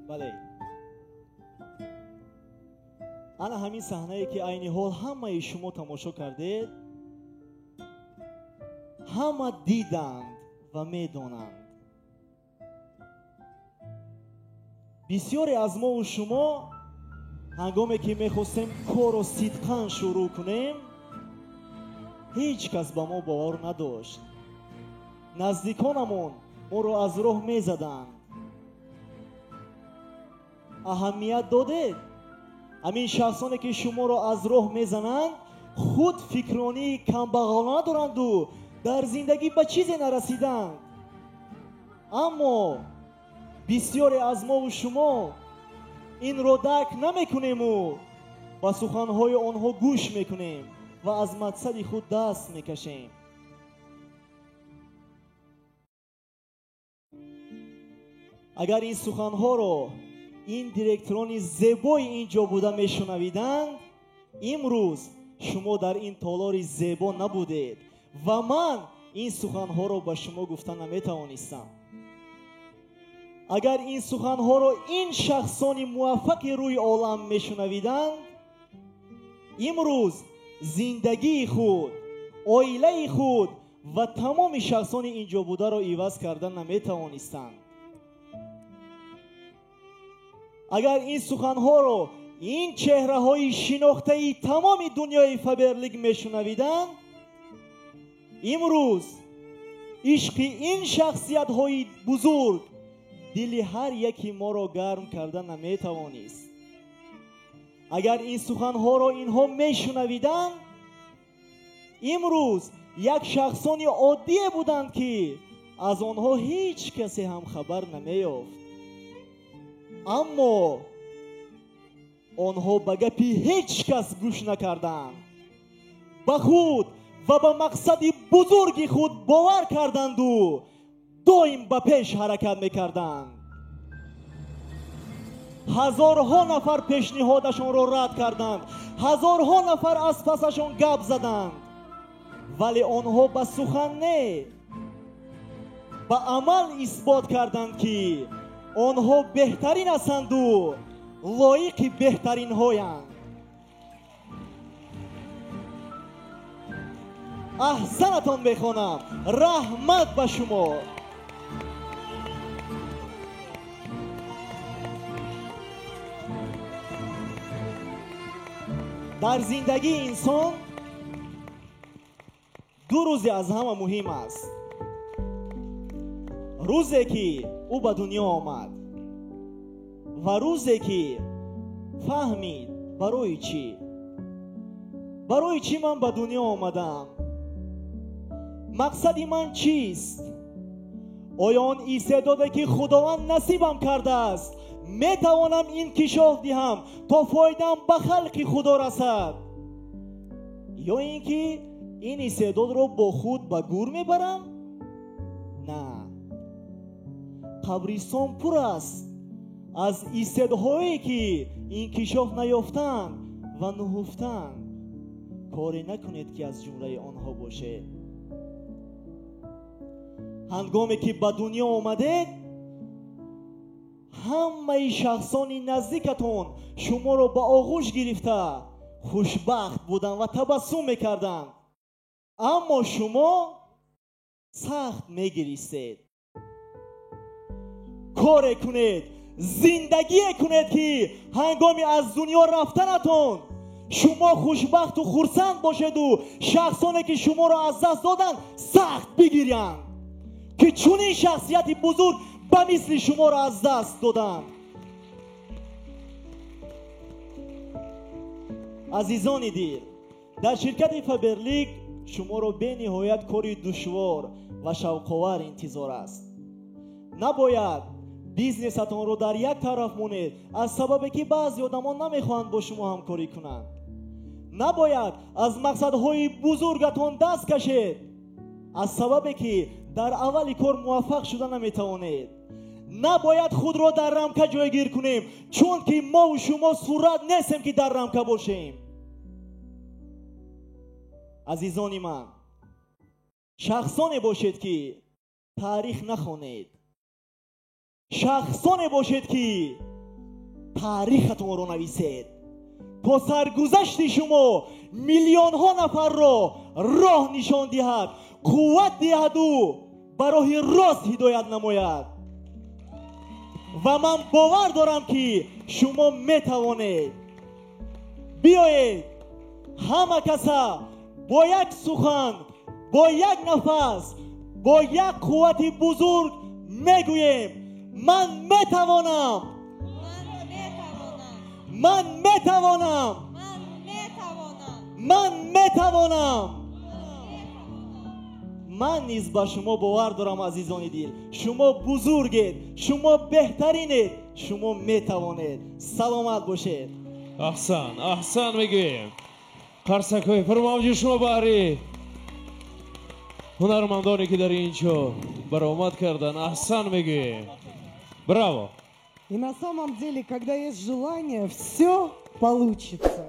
بله. انا همین صحنه‌ای که عین حال همه شما تماشا کردید، همه دیدند و میدانند. بسیاری از ما و شما هنگامی که میخواستیم کار و صدقاً شروع کنیم، هیچ کس به ما باور نداشت. نزدیکانمون ما رو از راه میزدند. اهمیت دادید؟ همین شخصانی که شما رو از راه میزنند خود فکرانی کمبغالانه دارند و در زندگی به چیزی نرسیدند. اما بسیاری از ما و شما این رو درک نمیکنیم و با سخنهای آنها گوش میکنیم و از مقصد خود دست میکشیم. اگر این سخنها رو این دیرکتران زیبای اینجا بوده میشنویدند، امروز شما در این تالار زیبا نبودید و من این سخنها رو به شما گفتن نمیتوانستم. اگر این سخنها رو این شخصان موفق روی عالم میشنویدند، امروز زندگی خود، عائله خود و تمام شخصان اینجا بوده رو عوض کردن نمیتوانستند. اگر این سخنها رو این چهره های شناخته ای تمام دنیای فبرلیگ میشنویدند، امروز عشق این شخصیت های بزرگ دل هر یکی ما رو گرم کردن نمیتوانست. اگر این سخنها رو اینها میشنویدند، امروز یک شخصان عادی بودند که از آنها هیچ کسی هم خبر نمیافت. اما آنها به گپ هیچ کس گوش نکردند. به خود و به مقصد بزرگ خود باور کردند و دائم به پیش حرکت میکردند. هزارها نفر پیشنهادشان را رد کردند، هزارها نفر از پسشان گپ زدند، ولی آنها به سخن نه، به عمل اثبات کردند که آنها بهترین هستند و لایق بهترین هایند. احسنتان میخوانم. رحمت به شما. در زندگی انسان دو روزی از همه مهم است. روزی که او به دنیا آمد و روزی که فهمید برای چی من به دنیا آمدم، مقصد من چیست. آیا آن استعدادی که خداوند نصیبم کرده است میتوانم انکشاف دهم تا فایدم به خلق خدا رسد، یا اینکه این استعداد رو با خود به گور میبرم؟ نه، قبرستان پر است از استعدادهایی که انکشاف نیافتند و نهفتند. کاری نکنید که از جمله آنها باشه. هنگامی که به دنیا آمدید، همه شخصان نزدیکتون شما رو به آغوش گرفته خوشبخت بودن و تبسم میکردن، اما شما سخت میگریستید. کار کنید، زندگی کنید که هنگامی از دنیا رفتنتون شما خوشبخت و خرسند باشید و شخصانی که شما را از دست دادن سخت بگیرند که چون این شخصیت بزرگ به مثل شما را از دست دادن. عزیزان دیر، در شرکت فبرلیگ شما را به نهایت کاری دشوار و شوق‌آور انتظار است. نباید بیزنستون رو در یک طرف مونید از سببی که بعضی آدمان نمیخواهند با شما همکاری کنند. نباید از مقصدهای بزرگتون دست کشید از سببی که در اول کار موفق شدن نمیتوانید. نباید خود را در رمکه جایگیر کنیم، چون که ما و شما صورت نیستیم که در رمکه باشیم. عزیزان من، شخصانی باشید که تاریخ نخوانید، شخصانی باشید که таърихатонро нависед. То саргузашти шумо миллионҳо нафарро роҳ нишон диҳад, қувват диҳаду бароҳи рост ҳидоят намояд. ва ман бовар дорам ки шумо метавонед. биёед ҳама каса бо як сухан, бо як нафас, бо як қуввати бузург мегӯем: ман метавонам, ман метавонам, ман метавонам. ман низ ба шумо бовар дорам азизони дил. шумо бузургед, шумо беҳтаринед, шумо метавонед. саломат бошед. аҳсан мегӯем. қарсакҳои пурмавҷи шумо баҳри ҳунармандоне ки дар ин чо баромад кардан, аҳсан мегӯем. Браво! И на самом деле, когда есть желание, все получится.